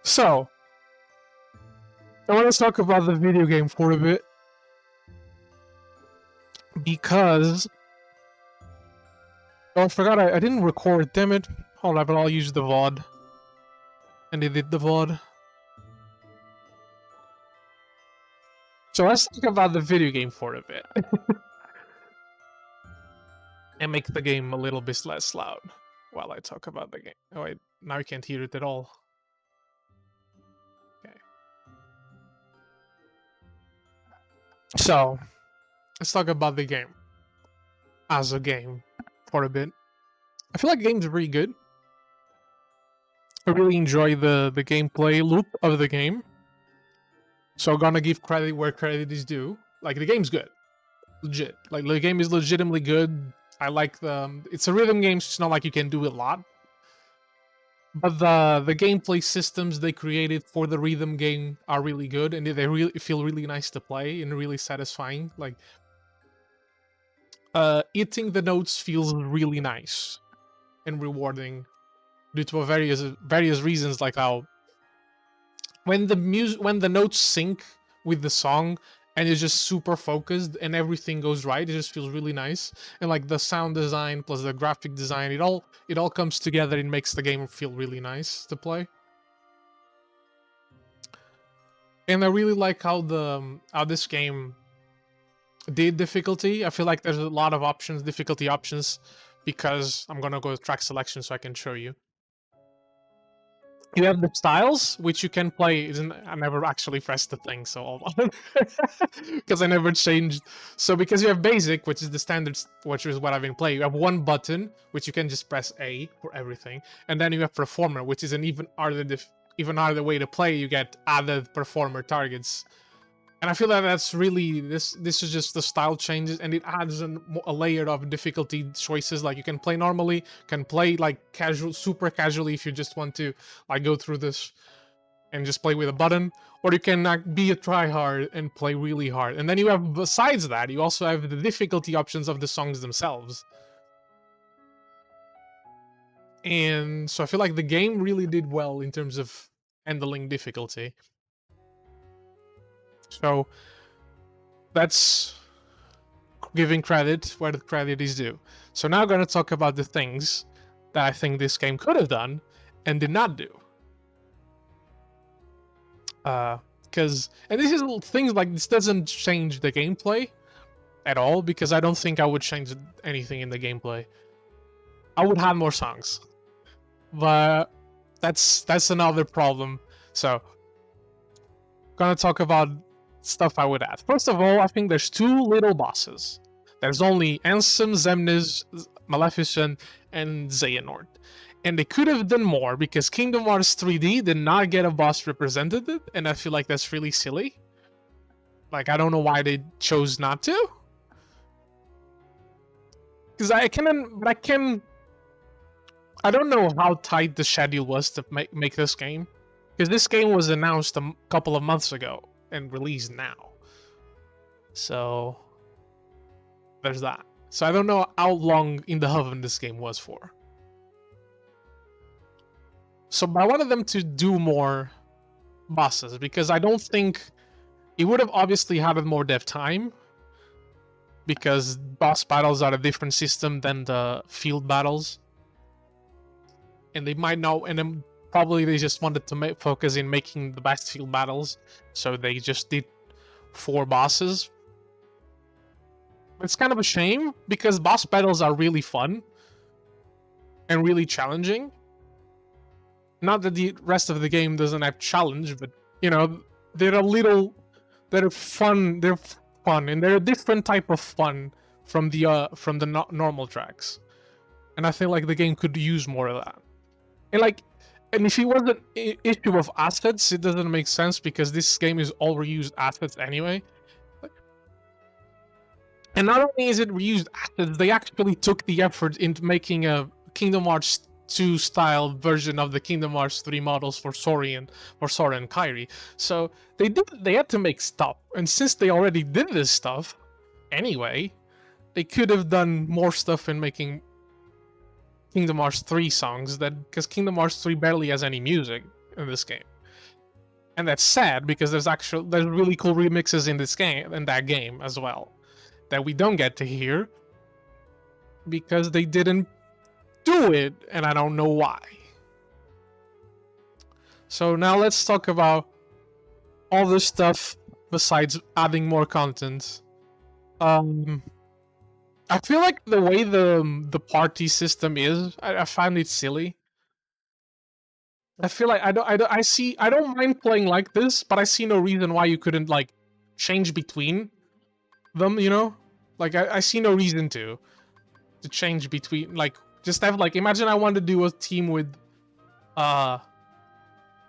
So, I want to talk about the video game for a bit because I forgot I didn't record. Damn it! Hold on, but I'll use the VOD, and edit the VOD. So let's talk about the video game for a bit, and make the game a little bit less loud while I talk about the game. Oh wait, now you can't hear it at all. Okay. So, let's talk about the game as a game for a bit. I feel like the game's really good. I really enjoy the gameplay loop of the game. So I'm gonna give credit where credit is due. Like, the game's good. Legit. Like, the game is legitimately good. I like it's a rhythm game, so it's not like you can do a lot. But the gameplay systems they created for the rhythm game are really good, and they really feel really nice to play and really satisfying. Like, hitting the notes feels really nice and rewarding due to various reasons, like how when the notes sync with the song and it's just super focused and everything goes right, it just feels really nice. And like the sound design plus the graphic design, it all comes together and makes the game feel really nice to play. And I really like how this game did difficulty. I feel like there's a lot of options, difficulty options, because I'm gonna go to track selection so I can show you. You have the styles, which you can play. I never actually pressed the thing, so hold on. Because I never changed. So because you have basic, which is the standard, which is what I've been playing, you have one button, which you can just press A for everything. And then you have performer, which is an even harder way to play. You get added performer targets. And I feel that that's really, this is just the style changes, and it adds a layer of difficulty choices. Like, you can play normally, can play like super casually if you just want to like go through this and just play with a button, or you can be a tryhard and play really hard. And then you have, besides that, you also have the difficulty options of the songs themselves. And so I feel like the game really did well in terms of handling difficulty. So that's giving credit where the credit is due. So now I'm going to talk about the things that I think this game could have done and did not do. And this is things like this doesn't change the gameplay at all, because I don't think I would change anything in the gameplay. I would have more songs, but that's another problem. So, gonna talk about stuff I would add. First of all, I think there's two little bosses. There's only Ansem, Xemnas, Maleficent, and Xehanort. And they could have done more, because Kingdom Hearts 3D did not get a boss represented, and I feel like that's really silly. Like, I don't know why they chose not to. Because I don't know how tight the schedule was to make this game. Because this game was announced a couple of months ago and released now. So there's that. So I don't know how long in the oven this game was for. So I wanted them to do more bosses, because I don't think it would have obviously had more dev time, because boss battles are a different system than the field battles. And they might know, and then probably they just wanted to focus in making the best field battles, so they just did 4 bosses. It's kind of a shame, because boss battles are really fun and really challenging. Not that the rest of the game doesn't have challenge, but you know, they're fun. They're fun, and they're a different type of fun from the normal tracks. And I feel like the game could use more of that. And if it was an issue of assets, it doesn't make sense, because this game is all reused assets anyway. And not only is it reused assets, they actually took the effort into making a Kingdom Hearts 2 style version of the Kingdom Hearts 3 models for Sora and Kairi. So they had to make stuff. And since they already did this stuff anyway, they could have done more stuff in making Kingdom Hearts 3 songs, because Kingdom Hearts 3 barely has any music in this game. And that's sad because there's really cool remixes in that game as well that we don't get to hear because they didn't do it, and I don't know why. So now let's talk about all the stuff besides adding more content. I feel like the way the party system is, I find it silly. I feel like I don't mind playing like this, but I see no reason why you couldn't like change between them, you know? Like I see no reason to change between, like, just have, like, imagine I wanted to do a team with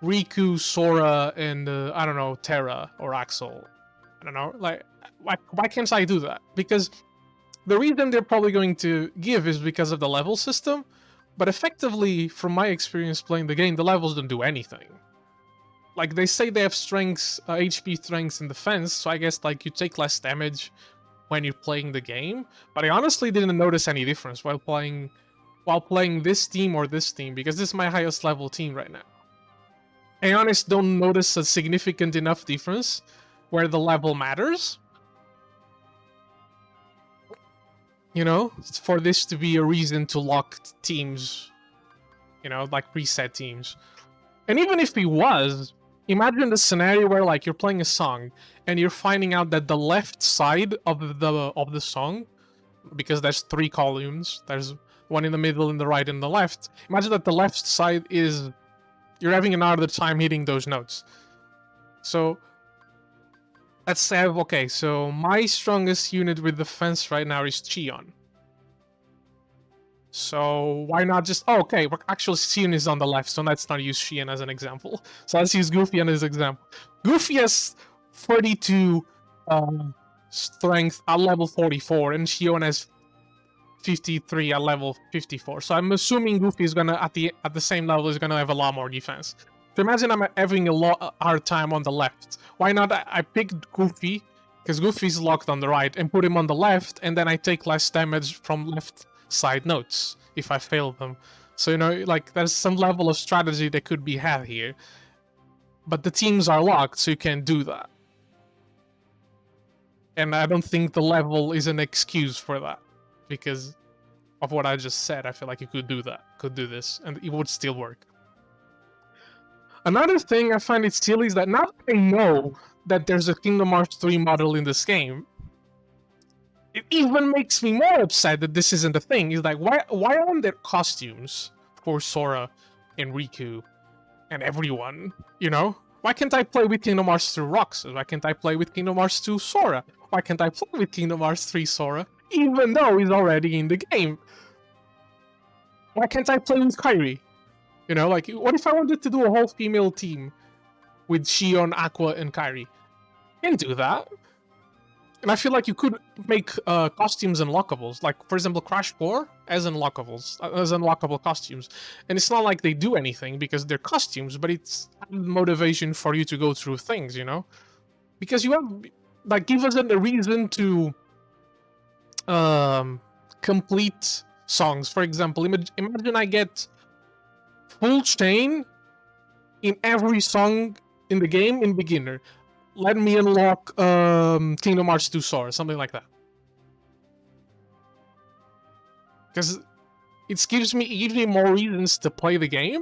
Riku, Sora, and I don't know, Terra or Axel. I don't know, like, why can't I do that? Because the reason they're probably going to give is because of the level system, but effectively, from my experience playing the game, the levels don't do anything. Like, they say they have strengths, HP strengths and defense, so I guess, like, you take less damage when you're playing the game, but I honestly didn't notice any difference while playing this team or this team, because this is my highest level team right now. I honestly don't notice a significant enough difference where the level matters, you know, for this to be a reason to lock teams, you know, like preset teams. And even if he was, imagine the scenario where, like, you're playing a song and you're finding out that the left side of the song, because there's 3 columns, there's one in the middle, in the right, and the left. Imagine that the left side is, you're having an harder time hitting those notes. So let's say, okay, so my strongest unit with defense right now is Xion. So why not just, oh, okay, actually Xion is on the left, so let's not use Xion as an example. So let's use Goofy as an example. Goofy has 42 strength at level 44, and Xion has 53 at level 54. So I'm assuming Goofy is gonna, at the same level, is gonna have a lot more defense. So imagine I'm having a hard time on the left. Why not I picked Goofy, because Goofy's locked on the right, and put him on the left, and then I take less damage from left side notes if I fail them. So, you know, like, there's some level of strategy that could be had here. But the teams are locked, so you can't do that. And I don't think the level is an excuse for that, because of what I just said. I feel like you could do that, could do this, and it would still work. Another thing I find it silly is that now I know that there's a Kingdom Hearts 3 model in this game, it even makes me more upset that this isn't a thing. It's like, why aren't there costumes for Sora and Riku and everyone, you know? Why can't I play with Kingdom Hearts 2 Roxas? Why can't I play with Kingdom Hearts 2 Sora? Why can't I play with Kingdom Hearts 3 Sora, even though he's already in the game? Why can't I play with Kairi? You know, like, what if I wanted to do a whole female team with Xion, Aqua, and Kairi? Can't do that. And I feel like you could make costumes unlockables. Like, for example, Crash 4 as unlockables, as unlockable costumes. And it's not like they do anything because they're costumes, but it's motivation for you to go through things, you know? Because you have, like, give us a reason to complete songs. For example, imagine I get full chain in every song in the game in beginner. Let me unlock Kingdom Hearts 2 Sora, something like that. Because it gives me more reasons to play the game.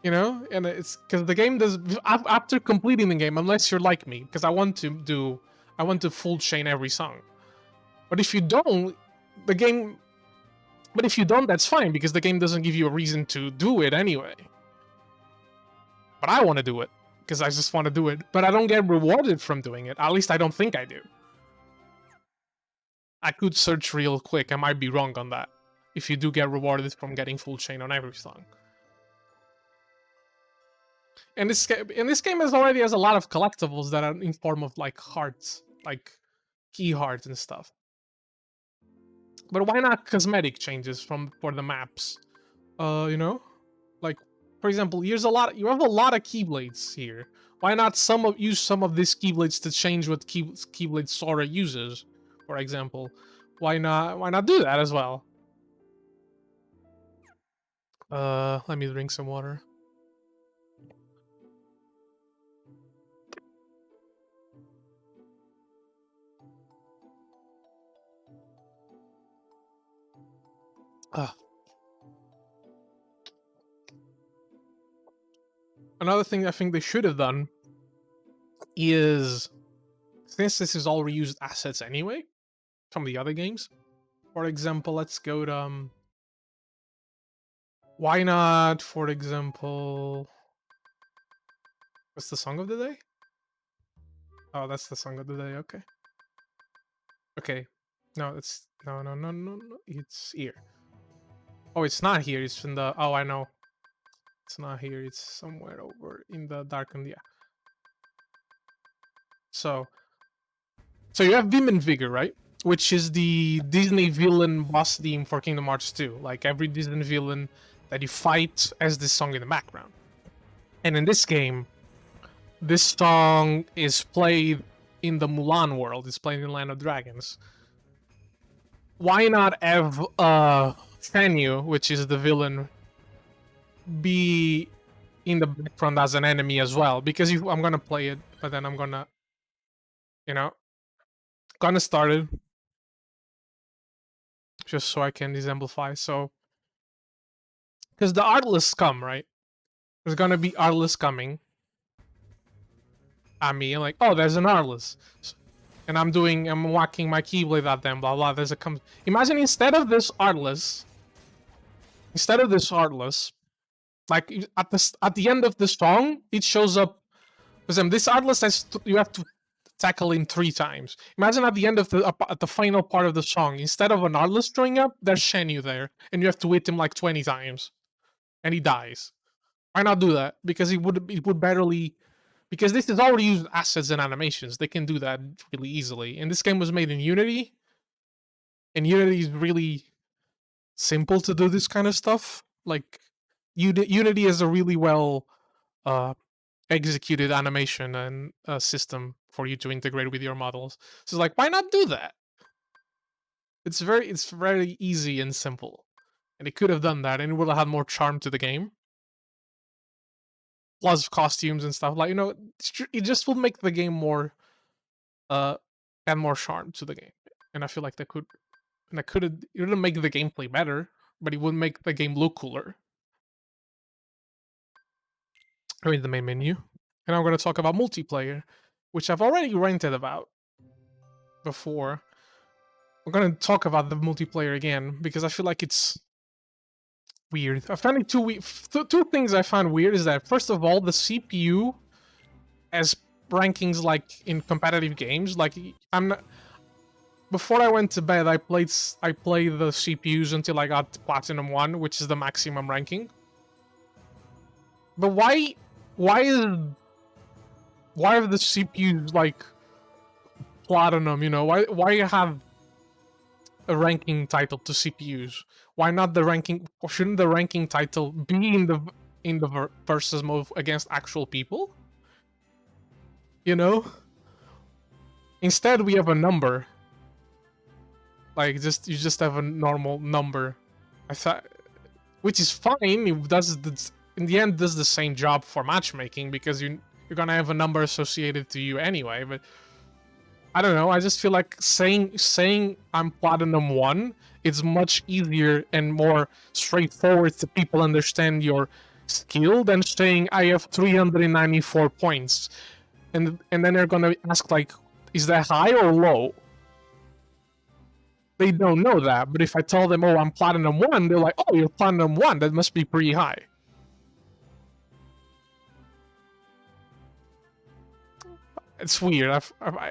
You know? And it's because the game does, after completing the game, unless you're like me, because I want to full chain every song. But if you don't, that's fine, because the game doesn't give you a reason to do it anyway. But I want to do it, because I just want to do it. But I don't get rewarded from doing it. At least I don't think I do. I could search real quick. I might be wrong on that. If you do get rewarded from getting full chain on every song. And this game already has a lot of collectibles that are in form of, like, hearts, like key hearts and stuff. But why not cosmetic changes for the maps? You know, like, for example, you have a lot of keyblades here. Why not use some of these keyblades to change what keyblade Sora uses, for example? Why not do that as well? Let me drink some water. Uh, Another thing I think they should have done is, since this is all reused assets anyway from the other games, for example, let's go to why not, for example, what's the song of the day? Oh, that's the song of the day. Okay. Okay. No, it's no. It's here. Oh, it's not here. It's in the. Oh, I know. It's not here. It's somewhere over in the darkened. Yeah. So you have Vim and Vigor, right? Which is the Disney villain boss theme for Kingdom Hearts 2. Like every Disney villain that you fight as this song in the background. And in this game, this song is played in the Mulan world. It's played in Land of Dragons. Why not have Shan Yu, which is the villain, be in the background as an enemy as well? Because I'm gonna play it, but then I'm gonna, gonna start it just so I can disemplify. So, because the Artless come, right? There's gonna be Artless coming at me, like, oh, there's an Artless. And I'm whacking my Keyblade at them, blah blah. There's a Imagine instead of this Artless, like at the end of the song, it shows up. Because this Artless you have to tackle him 3 times. Imagine at the end of at the final part of the song, instead of an Artless showing up, there's Shan Yu there, and you have to hit him like 20 times, and he dies. Why not do that? Because it would barely. Because this is already used assets and animations. They can do that really easily. And this game was made in Unity. And Unity is really simple to do this kind of stuff. Like, Unity is a really well executed animation and system for you to integrate with your models. So it's like, why not do that? It's very easy and simple. And it could have done that, and it would have had more charm to the game. Plus costumes and stuff, like, it just will make the game more add more charm to the game. And I feel like it wouldn't make the gameplay better, but it would make the game look cooler. I'm in the main menu, and I'm going to talk about multiplayer, which I've already ranted about before. We're going to talk about the multiplayer again because I feel like it's weird. I found it two things I found weird is that, first of all, the CPU has rankings like in competitive games. Like, before I went to bed, I played the CPUs until I got Platinum 1, which is the maximum ranking. But why are the CPUs like Platinum, why have a ranking title to CPUs? Why not the ranking? Or shouldn't the ranking title be in the versus mode against actual people? Instead, we have a number. Like, you just have a normal number. I thought, which is fine. It in the end does the same job for matchmaking because you're gonna have a number associated to you anyway. But I don't know. I just feel like saying I'm Platinum 1, it's much easier and more straightforward to people understand your skill than saying I have 394 points, and then they're gonna ask like, is that high or low? They don't know that, but if I tell them, oh, I'm Platinum 1, they're like, oh, you're Platinum 1, that must be pretty high. It's weird.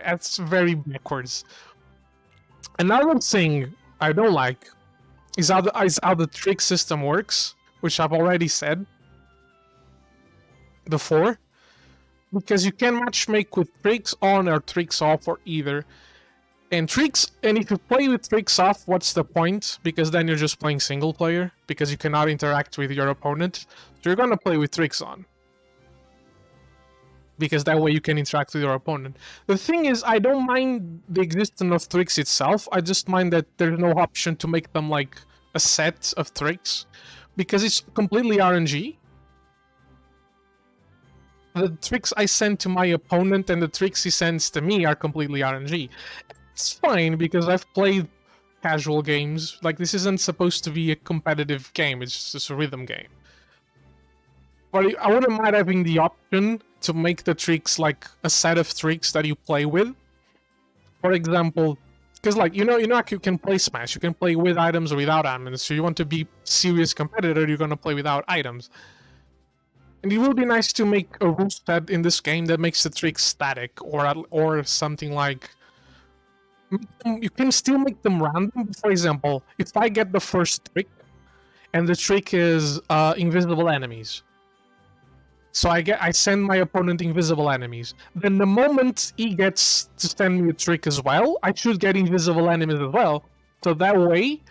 It's very backwards. Another thing I don't like is how the trick system works, which I've already said before. Because you can matchmake with tricks on or tricks off or either. And if you play with tricks off, what's the point? Because then you're just playing single player, because you cannot interact with your opponent. So you're gonna play with tricks on, because that way you can interact with your opponent. The thing is, I don't mind the existence of tricks itself, I just mind that there's no option to make them like a set of tricks, because it's completely RNG. The tricks I send to my opponent and the tricks he sends to me are completely RNG. It's fine, because I've played casual games. Like, this isn't supposed to be a competitive game, it's just a rhythm game. But I wouldn't mind having the option to make the tricks like a set of tricks that you play with. For example, because like like you can play Smash, you can play with items or without items. So you want to be serious competitor, you're gonna play without items. And it will be nice to make a rule set in this game that makes the trick static, or something like you can still make them random. For example, if I get the first trick, and the trick is invisible enemies. So I send my opponent invisible enemies. Then the moment he gets to send me a trick as well, I should get invisible enemies as well. So that way,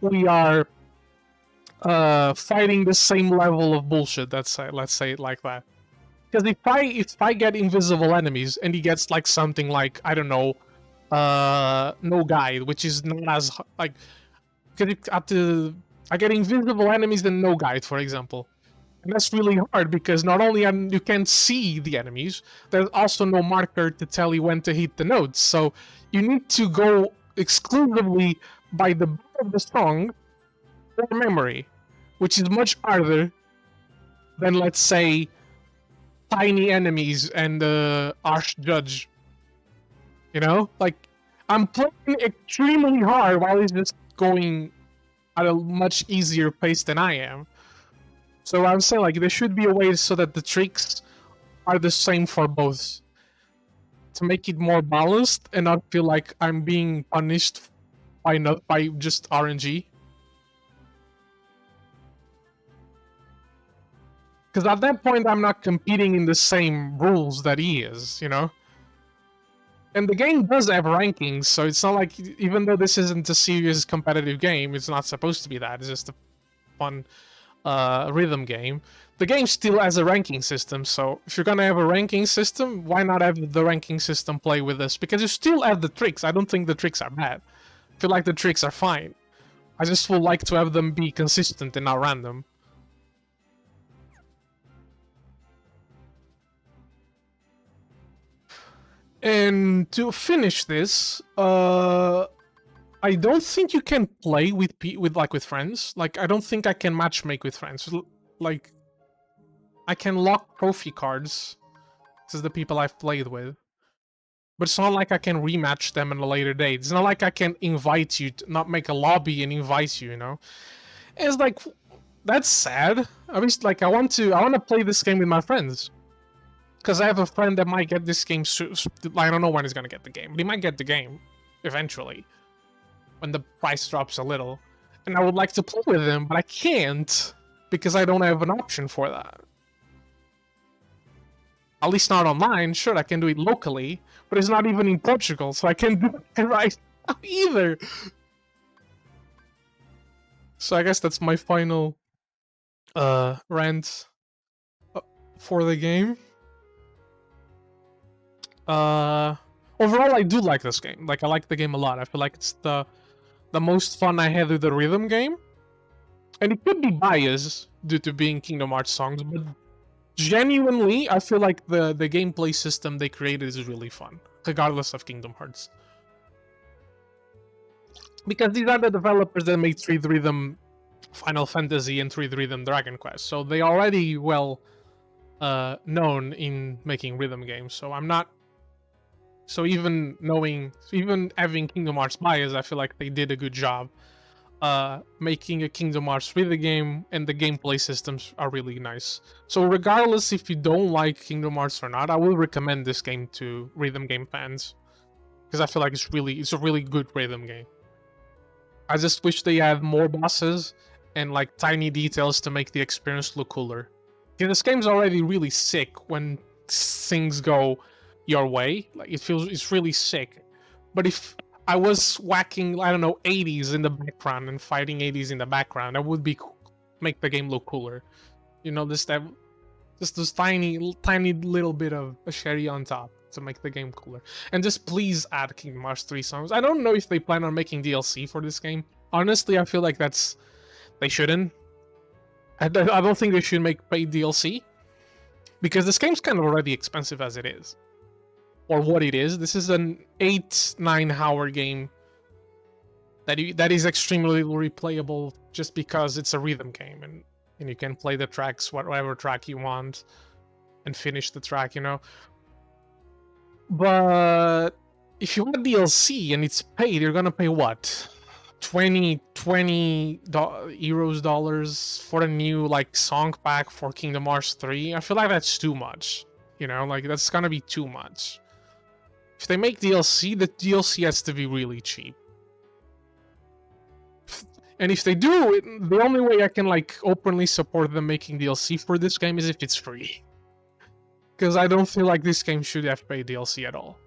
we are fighting the same level of bullshit. Let's say it like that. Because if I get invisible enemies and he gets like something like, I don't know, no guide, which is not as like, because I get invisible enemies and no guide, for example. And that's really hard because not only you can't see the enemies, there's also no marker to tell you when to hit the notes. So you need to go exclusively by the beat of the song or memory, which is much harder than, let's say, tiny enemies and the Archjudge. You know? Like, I'm playing extremely hard while he's just going at a much easier pace than I am. So I'm saying, like, there should be a way so that the tricks are the same for both, to make it more balanced and not feel like I'm being punished by just RNG. Because at that point, I'm not competing in the same rules that he is, you know? And the game does have rankings, so it's not like, even though this isn't a serious competitive game, it's not supposed to be that, it's just a fun rhythm game. The game still has a ranking system, so if you're gonna have a ranking system, why not have the ranking system play with this? Because you still have the tricks. I don't think the tricks are bad. I feel like the tricks are fine. I just would like to have them be consistent and not random. And to finish this, I don't think you can play with friends. Like, I don't think I can matchmake with friends. Like, I can lock trophy cards. This is the people I've played with. But it's not like I can rematch them at a later date. It's not like I can invite you, not make a lobby and invite you, you know? And it's like, that's sad. I mean, like, I want to play this game with my friends. Because I have a friend that might get this game I don't know when he's gonna get the game, but he might get the game eventually, when the price drops a little. And I would like to play with him, but I can't, because I don't have an option for that. At least not online. Sure, I can do it locally, but it's not even in Portugal, so I can't do it right now either. So I guess that's my final rant for the game. Overall, I do like this game. Like, I like the game a lot. I feel like it's the most fun I had with the rhythm game. And it could be biased due to being Kingdom Hearts songs, but genuinely, I feel like the gameplay system they created is really fun, regardless of Kingdom Hearts. Because these are the developers that made 3D Rhythm Final Fantasy and 3D Rhythm Dragon Quest, so they already well known in making rhythm games. So I'm not. So even having Kingdom Hearts bias, I feel like they did a good job making a Kingdom Hearts rhythm game, and the gameplay systems are really nice. So regardless if you don't like Kingdom Hearts or not, I will recommend this game to rhythm game fans, because I feel like it's a really good rhythm game. I just wish they had more bosses and like tiny details to make the experience look cooler. Yeah, this game's already really sick when things go your way. Like, it's really sick. But if I was whacking, I don't know, 80s in the background and fighting 80s in the background, that would make the game look cooler. You know, just this tiny little bit of a cherry on top to make the game cooler. And just please add Kingdom Hearts 3 songs. I don't know if they plan on making DLC for this game. Honestly, I feel like they shouldn't. I don't think they should make paid DLC, because this game's kind of already expensive as it is. Or what it is. This is an 8-9 hour game that is extremely replayable just because it's a rhythm game, and you can play the tracks, whatever track you want, and finish the track, you know. But if you want DLC and it's paid, you're gonna pay what? 20 euros dollars for a new like song pack for Kingdom Hearts 3. I feel like that's too much. You know, like that's gonna be too much. If they make DLC, the DLC has to be really cheap. And if they do, the only way I can like openly support them making DLC for this game is if it's free. Because I don't feel like this game should have paid DLC at all.